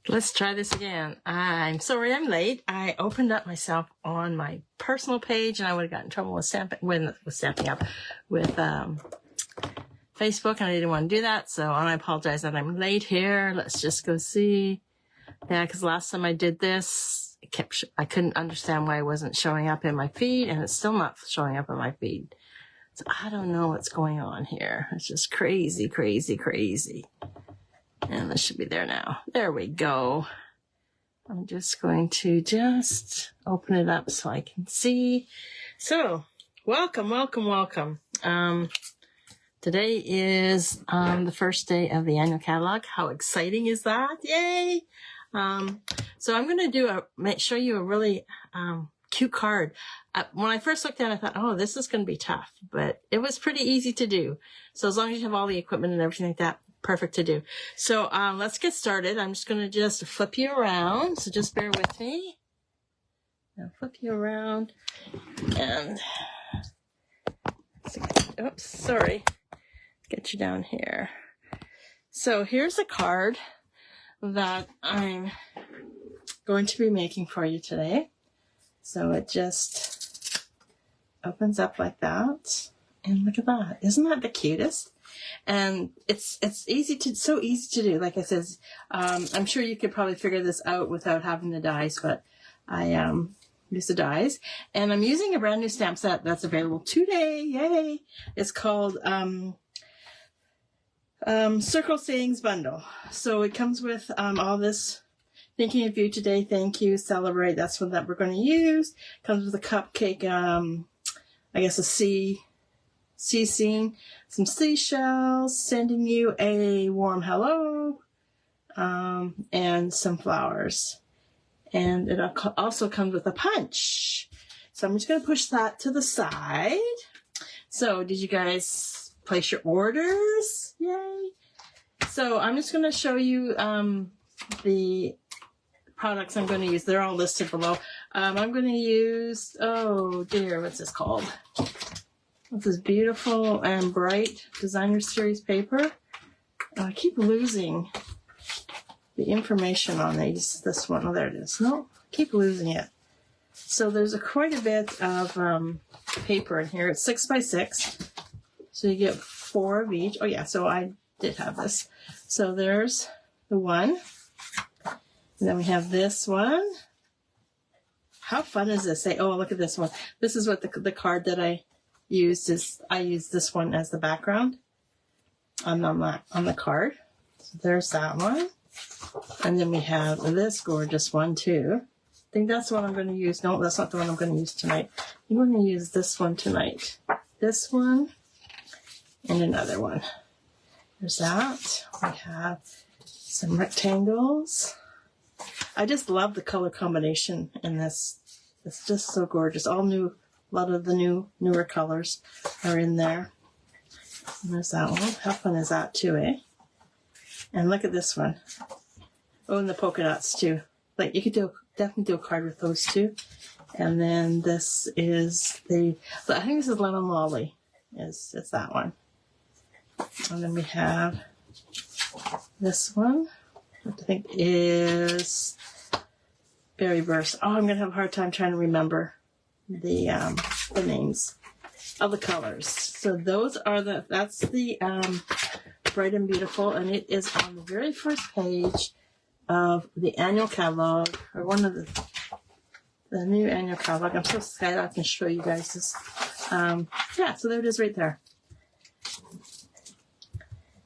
Let's try this again. I'm sorry I'm late. I opened up myself on my personal page and I would have gotten in trouble with stamping up with Facebook, and I didn't want to do that. So I apologize that I'm late here. Let's just go see. Yeah, because last time I did this, I couldn't understand why it wasn't showing up in my feed, and it's still not showing up in my feed. So I don't know what's going on here. It's just crazy, crazy, crazy. And this should be there now. There we go. I'm just going to open it up so I can see. So, welcome. Today is the first day of the annual catalog. How exciting is that? Yay! So I'm going to show you a really cute card. When I first looked at it, I thought, oh, this is going to be tough, but it was pretty easy to do. So as long as you have all the equipment and everything like that, perfect to do. So let's get started. I'm just going to flip you around. So just bear with me. I'll flip you around and oops, sorry. Get you down here. So here's a card that I'm going to be making for you today. So it just opens up like that. And look at that. Isn't that the cutest? And it's so easy to do. Like I said, I'm sure you could probably figure this out without having the dies, but I use the dies. And I'm using a brand new stamp set that's available today. Yay! It's called Circle Sayings Bundle. So it comes with all this thinking of you today, thank you, celebrate. That's what we're going to use. Comes with a cupcake, I guess a sea scene, some seashells, sending you a warm hello, and some flowers. And it also comes with a punch. So I'm just going to push that to the side. So did you guys place your orders? Yay! So I'm just going to show you the products I'm going to use. They're all listed below. I'm going to use, oh dear, what's this called? This is beautiful and bright designer series paper. I keep losing the information on this one. Oh, there it is. No, I keep losing it. So there's quite a bit of paper in here. It's 6 by 6. So you get 4 of each. Oh yeah, so I did have this. So there's the one. And then we have this one. How fun is this? Oh, look at this one. This is what the card that I used is. I used this one as the background on the card. So there's that one. And then we have this gorgeous one too. I think that's the one I'm going to use. No, that's not the one I'm going to use tonight. I'm going to use this one tonight. This one and another one. There's that. We have some rectangles. I just love the color combination in this. It's just so gorgeous. All new, a lot of the newer colors are in there. And there's that one. How fun is that too, eh? And look at this one. Oh, and the polka dots too. Like you could definitely do a card with those two. And then this is I think this is Lemon Lolly. It's that one. And then we have this one. I think is Berry Burst. Oh, I'm going to have a hard time trying to remember the names of the colors. So those are that's the Bright and Beautiful, and it is on the very first page of the annual catalog, or one of the new annual catalog. I'm so excited I can show you guys this. Yeah, so there it is right there.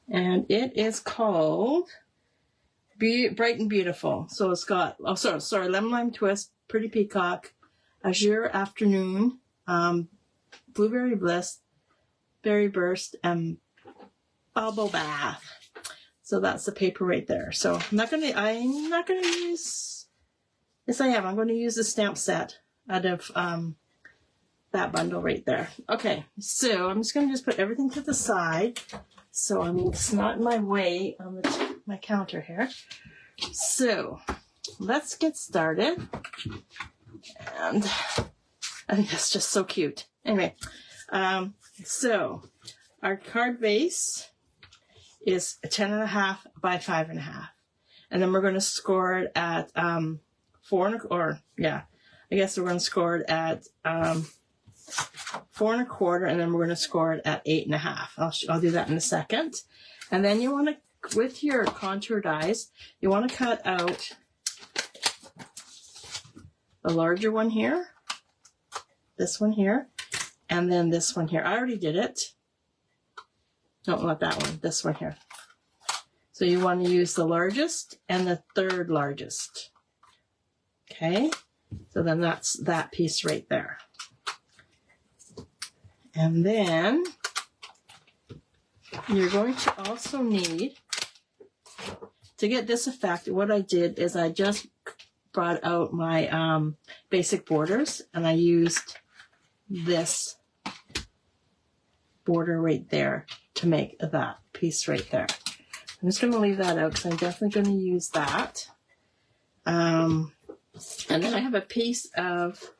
And it is called Bright and Beautiful. So it's got, Lemon Lime Twist, Pretty Peacock, Azure Afternoon, Blueberry Bliss, Berry Burst, and Bubble Bath. So that's the paper right there. So I'm not gonna use, yes I am, I'm gonna use the stamp set out of that bundle right there. Okay, so I'm just gonna put everything to the side. So it's not in my way on my counter here. So let's get started. And I think that's just so cute. Anyway, so our card base is 10.5 by 5.5. And then we're going to score it at 4 1/4, at 4 1/4, and then we're going to score it at 8 1/2. I'll do that in a second. And then you want to, with your contour dies, you want to cut out the larger one here, this one here, and then this one here. I already did it. Don't want that one, this one here. So you want to use the largest and the third largest. Okay, so then that's that piece right there. And then you're going to also need, to get this effect, what I did is I just brought out my basic borders, and I used this border right there to make that piece right there. I'm just going to leave that out because I'm definitely going to use that. And then I have a piece of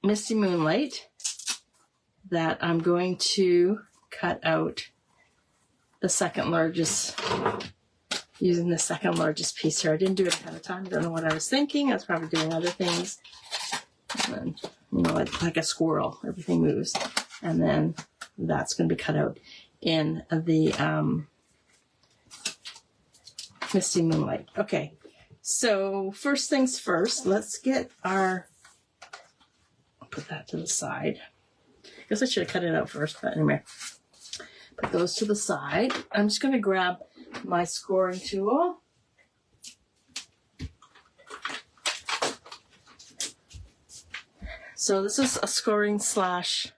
Misty Moonlight that I'm going to cut out the second largest, using the second largest piece here. I didn't do it ahead of time. I don't know what I was thinking. I was probably doing other things. And then, you know, like a squirrel, everything moves. And then that's going to be cut out in the Misty Moonlight. Okay, so first things first, let's get our, I'll put that to the side. I guess I should have cut it out first, but anyway. Put those to the side. I'm just going to grab my scoring tool. So this is a scoring slash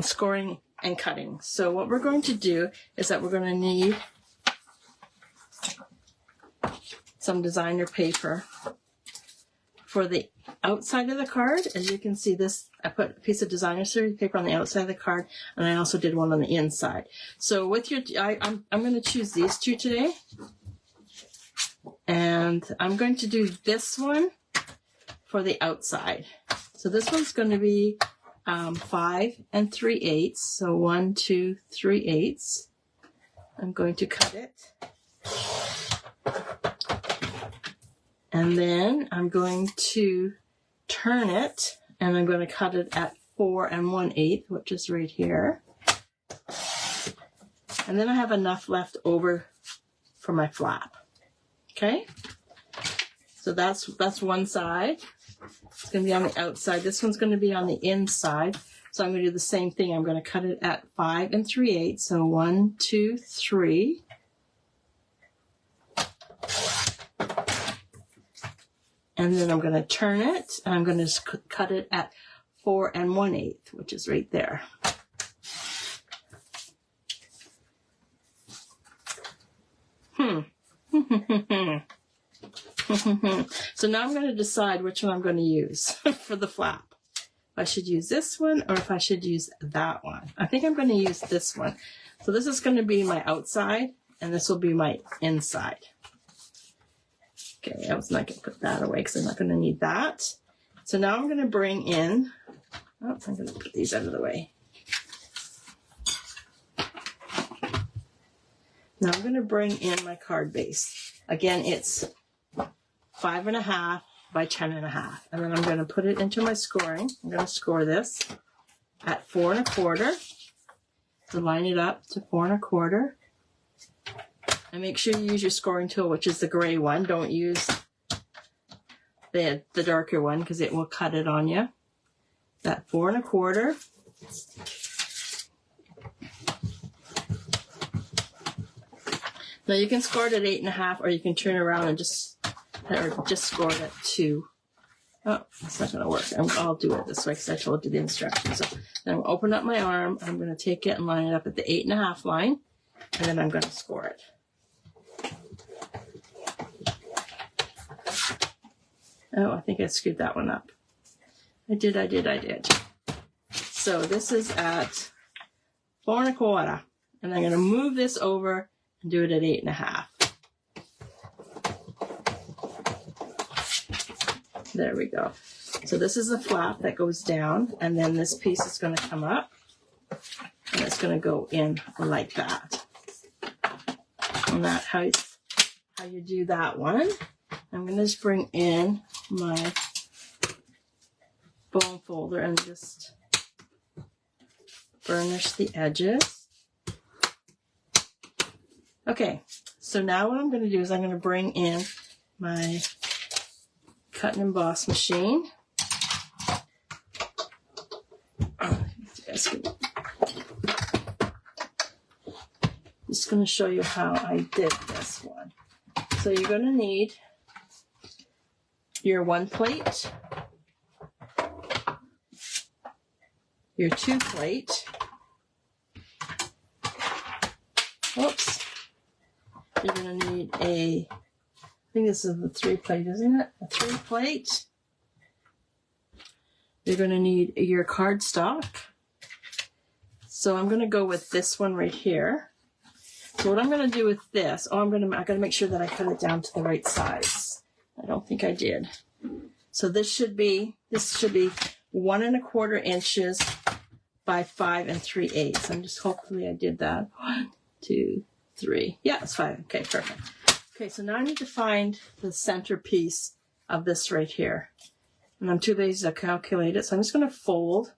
scoring and cutting. So what we're going to do is that we're going to need some designer paper for the outside of the card. As you can see, this, I put a piece of designer series paper on the outside of the card, and I also did one on the inside. So with your, I'm going to choose these two today, and I'm going to do this one for the outside. So this one's going to be 5 3/8. So 1, 2, 3/8. I'm going to cut it. And then I'm going to turn it, and I'm going to cut it at 4 1/8, which is right here. And then I have enough left over for my flap. Okay? So that's one side. It's going to be on the outside. This one's going to be on the inside. So I'm going to do the same thing. I'm going to cut it at 5 3/8. So 1, 2, 3. And then I'm going to turn it, and I'm going to cut it at 4 1/8, which is right there. So now I'm going to decide which one I'm going to use for the flap. If I should use this one or if I should use that one. I think I'm going to use this one. So this is going to be my outside, and this will be my inside. Okay, I was not going to put that away because I'm not going to need that. So now I'm going to bring in, I'm going to put these out of the way. Now I'm going to bring in my card base. Again, it's 5 1/2 by 10 1/2. And then I'm going to put it into my scoring. I'm going to score this at 4 1/4. So line it up to 4 1/4. And make sure you use your scoring tool, which is the gray one. Don't use the darker one because it will cut it on you. That 4 1/4. Now you can score it at 8 1/2, or you can turn around and just score it at 2. Oh, that's not going to work. I'll do it this way because I told you the instructions. So then I'll open up my arm. I'm going to take it and line it up at the 8 1/2 line, and then I'm going to score it. Oh, I think I screwed that one up. I did. So this is at 4 1/4, and I'm going to move this over and do it at 8 1/2. There we go. So this is the flap that goes down, and then this piece is going to come up. and it's going to go in like that. And that's how you do that one. I'm going to just bring in my bone folder and just burnish the edges. Okay, so now what I'm going to do is I'm going to bring in my cut and emboss machine. Just going to show you how I did this one. So you're going to need your 1 plate, your 2 plate, oops, you're going to need I think this is the 3 plate, isn't it? A 3 plate. You're going to need your cardstock. So I'm going to go with this one right here. So what I'm going to do with this, I got to make sure that I cut it down to the right size. I don't think I did. So this should be 1 1/4 inches by 5 3/8. Hopefully I did that. 1, 2, 3. Yeah, it's 5. Okay, perfect. Okay, so now I need to find the center piece of this right here. And I'm too lazy to calculate it, so I'm just going to fold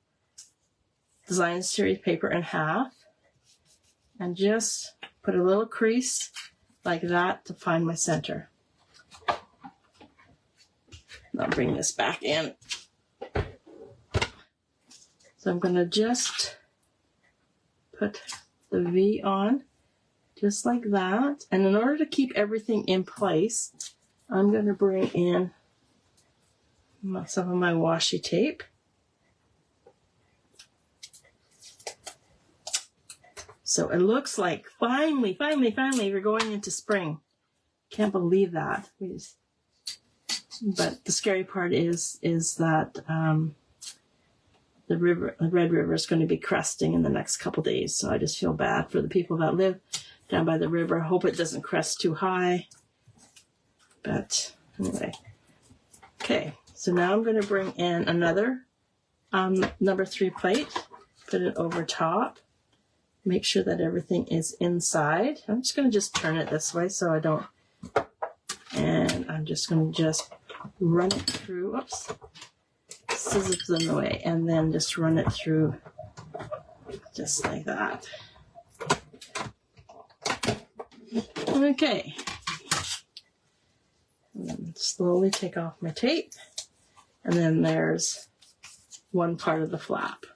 design series paper in half and just put a little crease like that to find my center. I'll bring this back in. So I'm going to just put the V on just like that. And in order to keep everything in place, I'm going to bring in some of my washi tape. So it looks like finally, we're going into spring. Can't believe that. But the scary part is that the Red River is going to be cresting in the next couple days. So I just feel bad for the people that live down by the river. I hope it doesn't crest too high. But anyway. Okay, so now I'm going to bring in another number 3 plate. Put it over top. Make sure that everything is inside. I'm just going to just turn it this way so I don't, and I'm just going to just run it through, oops, scissors in the way, and then just run it through just like that. Okay. And then slowly take off my tape, and then there's one part of the flap.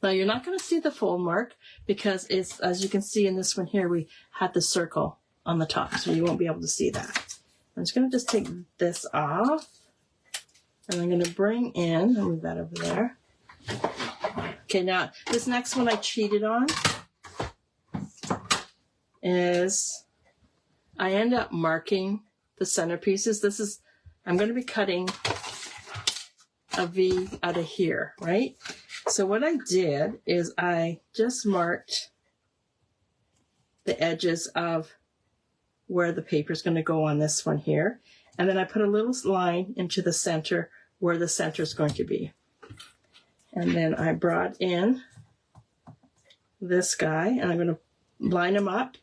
Now you're not going to see the fold mark because it's, as you can see in this one here, we had the circle on the top, so you won't be able to see that. I'm just going to just take this off, and I'm going to bring in, I'll move that over there. Okay, now this next one I cheated on is I end up marking the centerpieces. This is, I'm going to be cutting a V out of here, right? So what I did is I just marked the edges of where the paper is going to go on this one here. And then I put a little line into the center where the center is going to be. And then I brought in this guy, and I'm going to line him up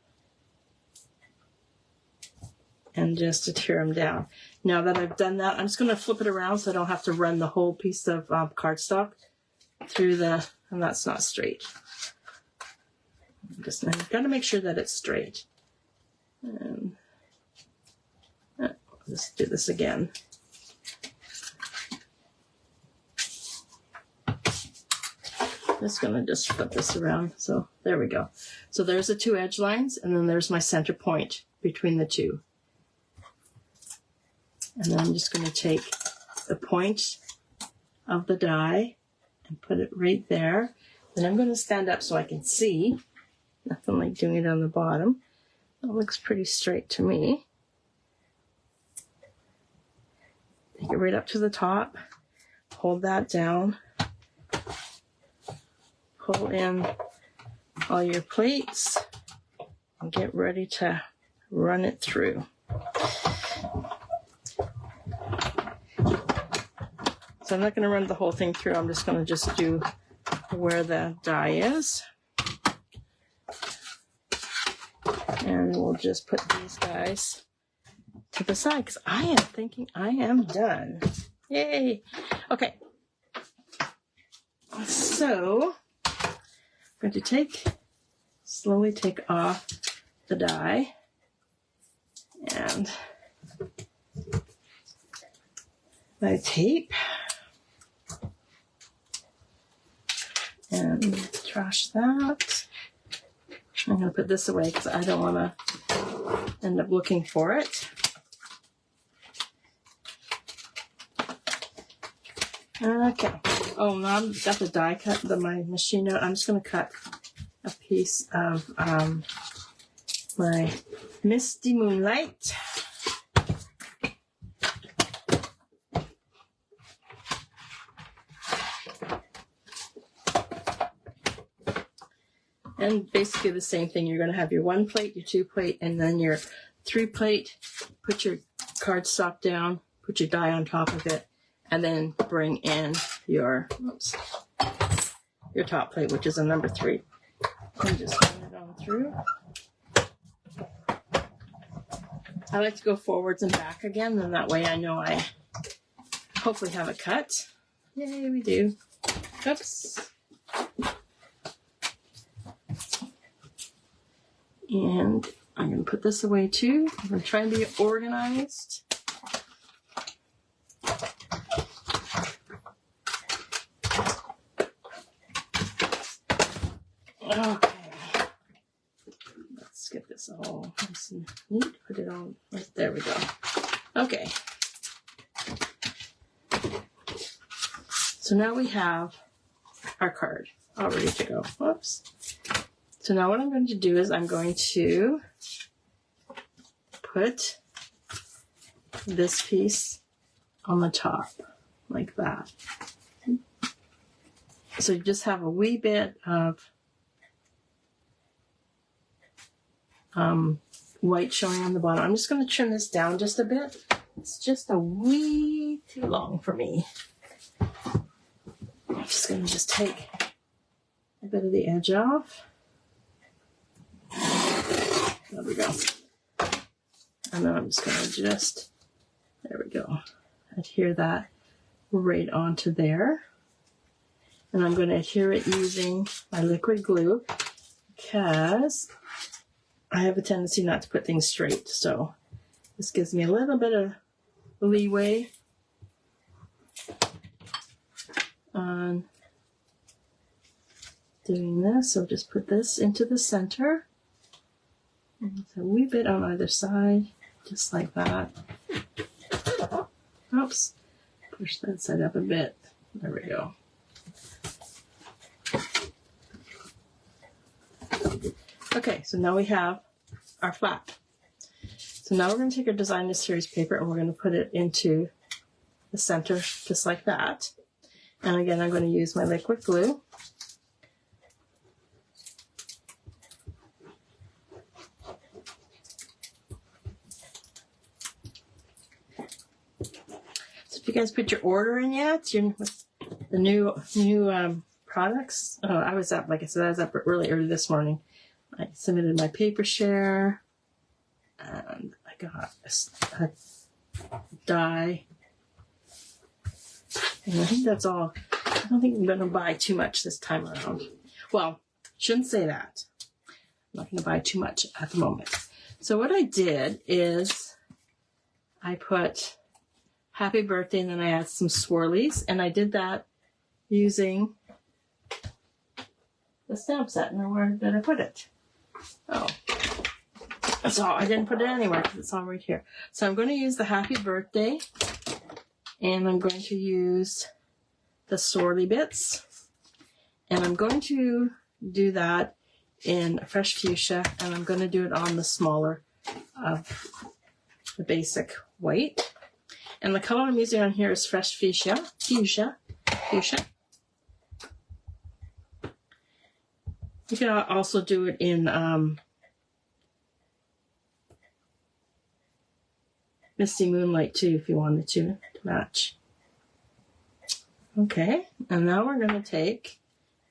and just to tear him down. Now that I've done that, I'm just going to flip it around so I don't have to run the whole piece of cardstock through the, and that's not straight. I've got to make sure that it's straight. And let's do this again. Just going to just flip this around. So there we go. So there's the 2 edge lines, and then there's my center point between the 2. And then I'm just going to take the point of the die and put it right there. Then I'm going to stand up so I can see. Nothing like doing it on the bottom. It looks pretty straight to me. Take it right up to the top. Hold that down. Pull in all your plates and get ready to run it through. So I'm not going to run the whole thing through. I'm just going to do where the die is. And we'll just put these guys to the side because I am thinking I am done. Yay! Okay. So I'm going to slowly take off the die and my tape and trash that. I'm going to put this away because I don't want to end up looking for it. Okay. Oh, now I've got the die cut, my machine out. I'm just going to cut a piece of my Misty Moonlight. And basically the same thing. You're going to have your 1 plate, your 2 plate, and then your 3 plate. Put your cardstock down, put your die on top of it, and then bring in your top plate, which is a number 3. And just run it on through. I like to go forwards and back again, and that way I know I hopefully have it cut. Yay, we do. Oops. And I'm going to put this away too. I'm going to try and be organized. Okay. Let's get this all nice and neat. Put it on. There we go. Okay. So now we have our card all ready to go. Whoops. So now what I'm going to do is I'm going to put this piece on the top like that. So you just have a wee bit of white showing on the bottom. I'm just going to trim this down just a bit. It's just a wee too long for me. I'm just going to take a bit of the edge off. There we go. And then I'm just going to there we go, adhere that right onto there. And I'm going to adhere it using my liquid glue because I have a tendency not to put things straight. So this gives me a little bit of leeway on doing this. So just put this into the center. And a wee bit on either side, just like that. Oops. Push that side up a bit. There we go. Okay, so now we have our flap. So now we're going to take our designer series paper and we're going to put it into the center just like that. And again, I'm going to use my liquid glue. If you guys put your order in yet, with the new products. I was up, like I said, I was up really early this morning. I submitted my paper share, and I got a die. And I think that's all. I don't think I'm going to buy too much this time around. Well, shouldn't say that. I'm not going to buy too much at the moment. So what I did is I put happy birthday, and then I add some swirlies, and I did that using the stamp set. Now where did I put it? Oh, so I didn't put it anywhere because it's all right here. So I'm going to use the happy birthday, and I'm going to use the swirly bits, and I'm going to do that in fresh fuchsia, and I'm going to do it on the smaller of the basic white. And the color I'm using on here is fresh fuchsia. You can also do it in Misty Moonlight too if you wanted to match. Okay, and now we're going to take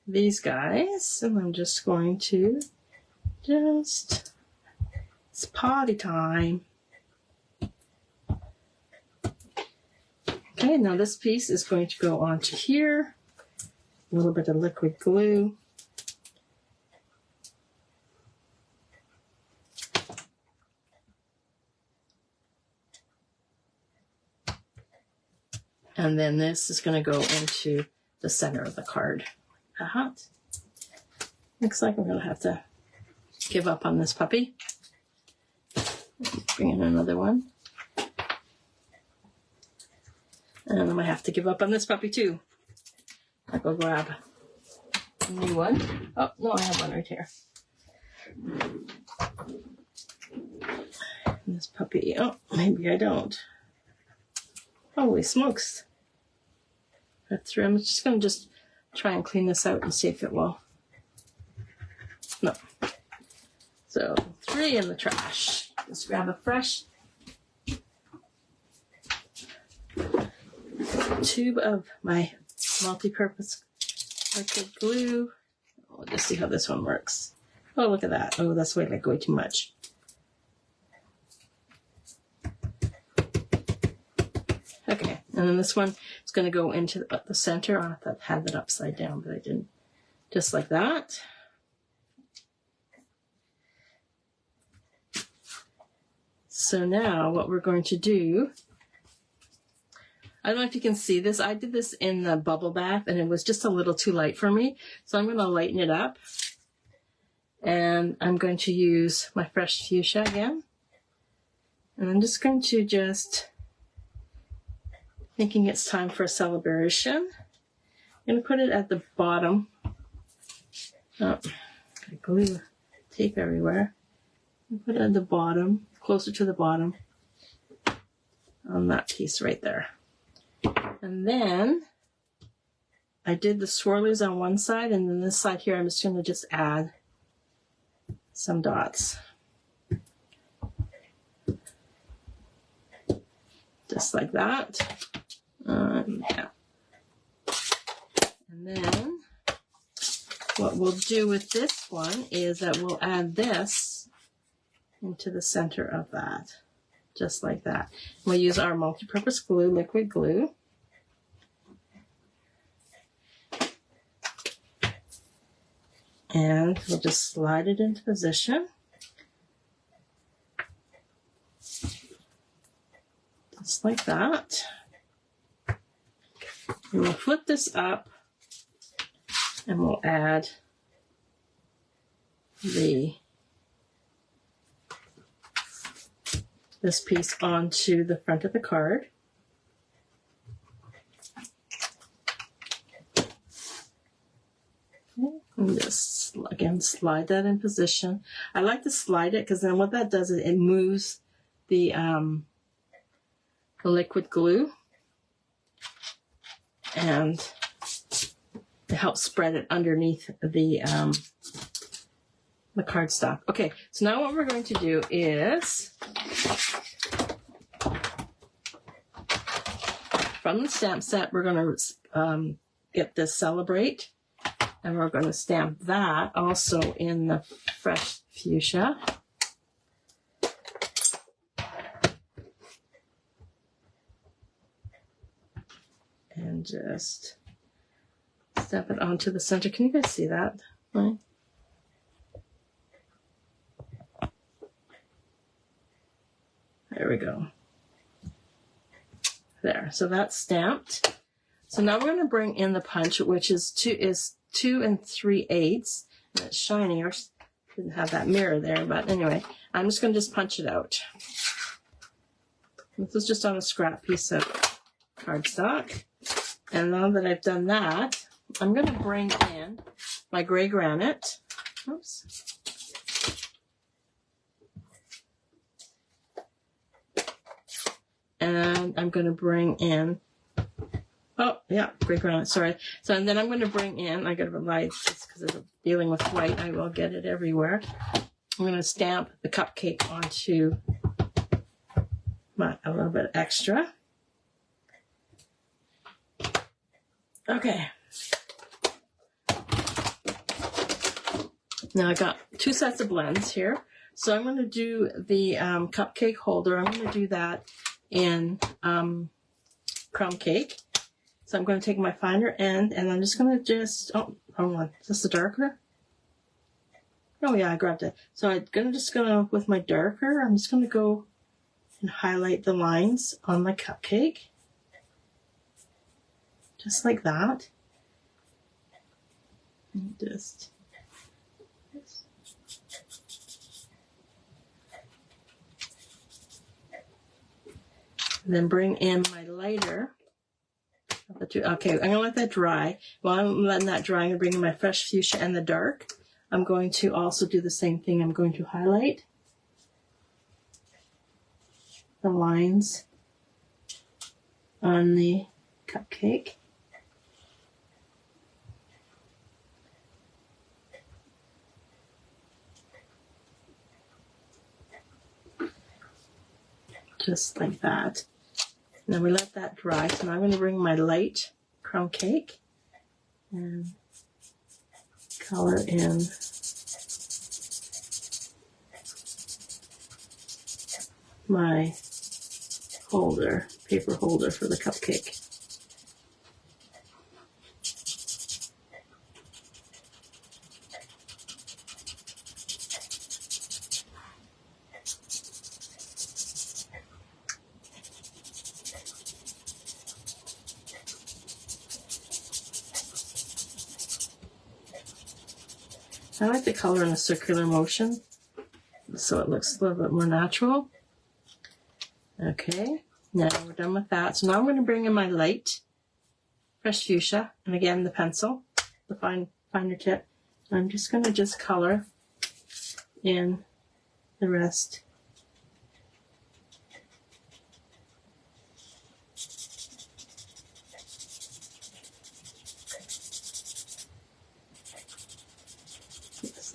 these guys, and I'm just going to It's potty time. Okay, now this piece is going to go onto here. A little bit of liquid glue. And then this is going to go into the center of the card. Looks like I'm going to have to give up on this puppy. Bring in another one. And I might have to give up on this puppy too. I'll go grab a new one. Oh, no, I have one right here. And this puppy, oh, maybe I don't. Holy smokes. That's through. I'm just going to try and clean this out and see if it will. No. So 3 in the trash. Let's grab a fresh tube of my multi-purpose liquid glue. We'll just see how this one works. Oh, look at that. Oh, that's way too much. Okay, and then this one is going to go into the center. I thought I had it upside down, but I didn't. Just like that. So now what we're going to do, I don't know if you can see this. I did this in the bubble bath and it was just a little too light for me. So I'm going to lighten it up. And I'm going to use my fresh fuchsia again. And I'm just going to thinking it's time for a celebration. I'm going to put it at the bottom. Oh, got glue tape everywhere. Put it at the bottom, closer to the bottom on that piece right there. And then I did the swirlies on one side, and then this side here I'm just going to add some dots. Just like that. Yeah. And then what we'll do with this one is that we'll add this into the center of that. Just like that. We'll use our multi-purpose glue, liquid glue. And we'll just slide it into position. Just like that. And we'll flip this up and we'll add this piece onto the front of the card. And just, again, slide that in position. I like to slide it because then what that does is it moves the liquid glue and it helps spread it underneath the cardstock. Okay, so now what we're going to do is, from the stamp set, we're going to get this Celebrate, and we're going to stamp that also in the fresh fuchsia. And just step it onto the center. Can you guys see that? Right? There we go. There. So that's stamped. So now we're going to bring in the punch, which is 2 3/8. And it's shiny. I didn't have that mirror there, but anyway, I'm just going to punch it out. This is just on a scrap piece of cardstock. And now that I've done that, I'm going to bring in my gray granite. Oops. And I'm going to bring in, oh, yeah, gray granite, sorry. So, and then I'm going to bring in, I got to light this because I'm dealing with white, I will get it everywhere. I'm going to stamp the cupcake onto a little bit extra. Okay. Now I got 2 sets of blends here. So I'm going to do the cupcake holder. I'm going to do that in crumb cake. So I'm going to take my finer end, and I'm just going to oh, hold on. Is this the darker? Oh yeah, I grabbed it. So I'm just gonna, with my darker, I'm just going to go and highlight the lines on my cupcake. Just like that. And just... And then bring in my lighter. Okay, I'm going to let that dry. While I'm letting that dry, I'm going to bring in my fresh fuchsia and the dark. I'm going to also do the same thing. I'm going to highlight the lines on the cupcake. Just like that. And then we let that dry. So now I'm going to bring my light crumb cake and color in my holder, paper holder for the cupcake. I like the color in a circular motion, so it looks a little bit more natural. Okay, now we're done with that. So now I'm going to bring in my light fresh fuchsia, and again the pencil, the finer tip. I'm just going to color in the rest.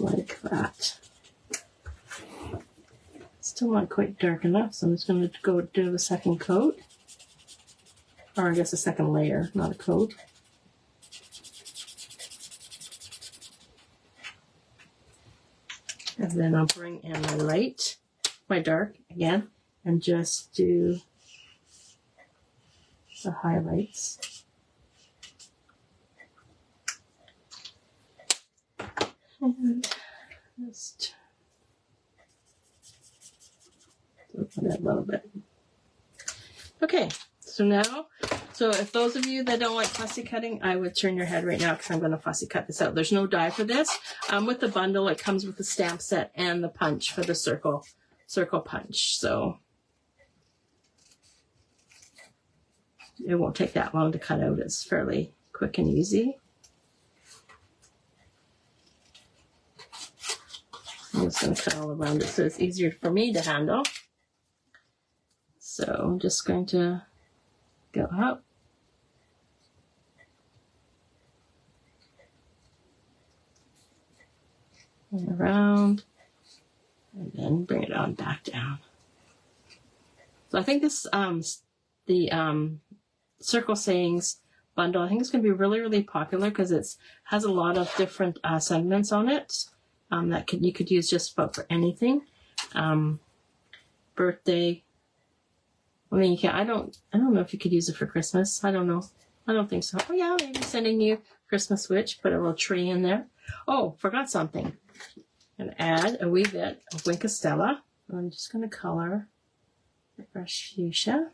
Like that. Still not quite dark enough, so I'm just going to go do the second coat, or I guess a second layer, not a coat. And then I'll bring in my light, my dark again, and just do the highlights. And just open it a little bit. Okay, so now, if those of you that don't like fussy cutting, I would turn your head right now because I'm going to fussy cut this out. There's no die for this. With the bundle, it comes with the stamp set and the punch for the circle punch. So it won't take that long to cut out. It's fairly quick and easy. I'm just going to cut all around it so it's easier for me to handle. So I'm just going to go up. And around. And then bring it on back down. So I think this, the Circle Sayings bundle, I think it's going to be really, really popular because it has a lot of different sentiments on it. That you could use just about for anything. Birthday. I mean, you can't. I don't know if you could use it for Christmas. I don't know. I don't think so. Oh yeah, maybe sending you Christmas witch. Put a little tree in there. Oh, forgot something. And add a wee bit of Winkostella. I'm just going to color the fresh fuchsia.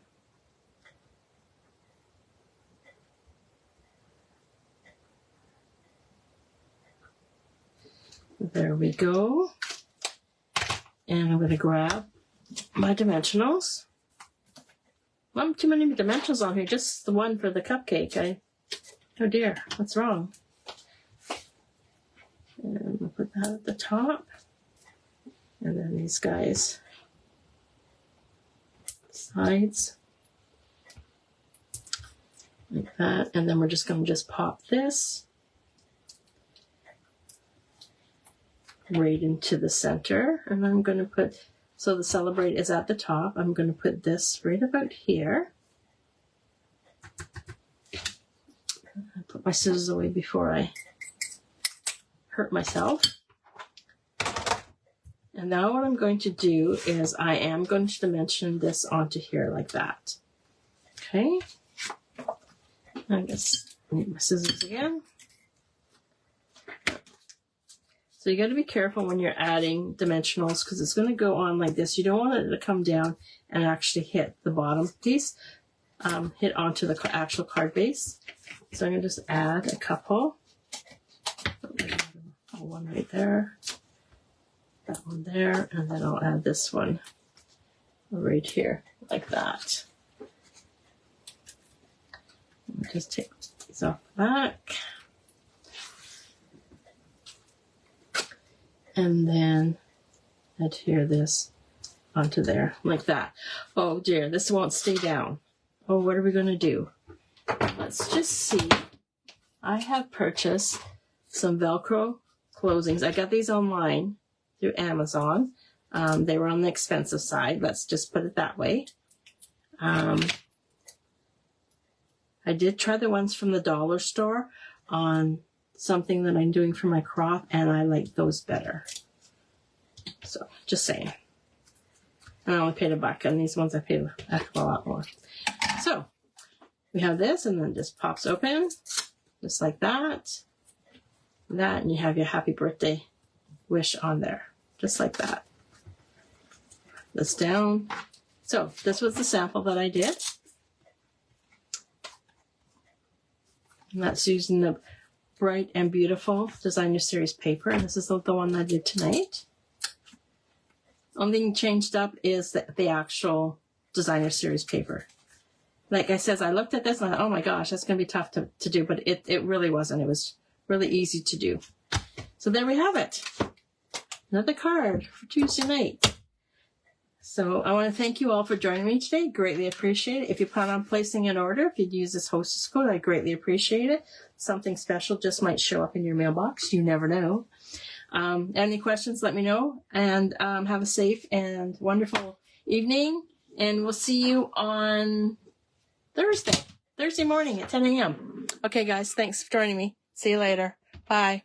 There we go. And I'm going to grab my dimensionals. Well, too many dimensionals on here. Just the one for the cupcake. Oh dear, what's wrong? And we'll put that at the top. And then these guys, sides. Like that. And then we're just going to pop this right into the center, and I'm going to put, so the Celebrate is at the top, I'm going to put this right about here. I put my scissors away before I hurt myself. And now what I'm going to do is I am going to dimension this onto here like that. Okay. I guess I need my scissors again. So you got to be careful when you're adding dimensionals because it's going to go on like this. You don't want it to come down and actually hit the bottom piece, hit onto the actual card base. So I'm going to just add a couple. One right there, that one there, and then I'll add this one right here, like that. Just take these off the back. And then adhere this onto there, like that. Oh dear, this won't stay down. Oh, what are we going to do? Let's just see. I have purchased some Velcro closings. I got these online through Amazon. They were on the expensive side. Let's just put it that way. I did try the ones from the dollar store on something that I'm doing for my crop, and I like those better. So, just saying. And I only paid $1, and these ones I paid a lot more. So, we have this, and then it just pops open, just like that. That, and you have your happy birthday wish on there, just like that. This down. So, this was the sample that I did. And that's using the Bright and Beautiful Designer Series paper, and this is the one I did tonight. Only thing changed up is the actual Designer Series paper. Like I said, I looked at this and I thought, oh my gosh, that's going to be tough to do, but it really wasn't. It was really easy to do. So there we have it. Another card for Tuesday night. So I want to thank you all for joining me today. Greatly appreciate it. If you plan on placing an order, if you'd use this hostess code, I greatly appreciate it. Something special just might show up in your mailbox. You never know. Any questions, let me know. And have a safe and wonderful evening. And we'll see you on Thursday morning at 10 a.m. Okay, guys, thanks for joining me. See you later. Bye.